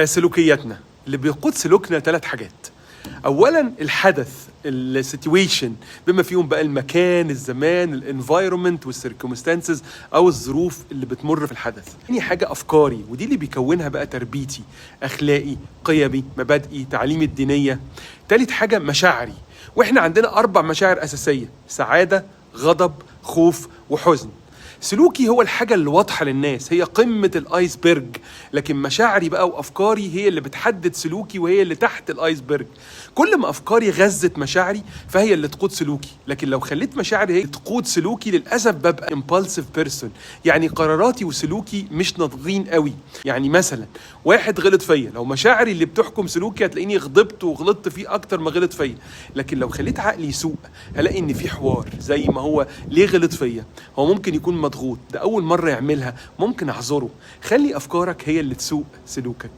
سلوكياتنا اللي بيقود سلوكنا 3 حاجات. اولا الحدث، السيتويشن، بما فيهم بقى المكان، الزمان، الانفايرمنت والسيركمستانسز او الظروف اللي بتمر في الحدث. تاني حاجه افكاري، ودي اللي بيكونها بقى تربيتي، اخلاقي، قيمي، مبادئي، تعليمي الدينيه. تالت حاجه مشاعري، واحنا عندنا 4 مشاعر اساسيه: سعاده، غضب، خوف، وحزن. سلوكي هو الحاجة اللي واضحة للناس، هي قمة الايسبرج، لكن مشاعري بقى وافكاري هي اللي بتحدد سلوكي وهي اللي تحت الايسبرج. كل ما افكاري غذت مشاعري فهي اللي تقود سلوكي، لكن لو خليت مشاعري هي اللي تقود سلوكي للاسف ببقى impulsive person، يعني قراراتي وسلوكي مش ناضجين قوي. يعني مثلا واحد غلط فيا، لو مشاعري اللي بتحكم سلوكي هتلاقيني غضبت وغلطت فيه اكتر ما غلط فيا، لكن لو خليت عقلي يسوق هلاقي ان في حوار زي ما هو ليه غلط فيا، هو ممكن يكون مضغوط، ده أول مرة يعملها، ممكن أعذره. خلي أفكارك هي اللي تسوق سلوكك.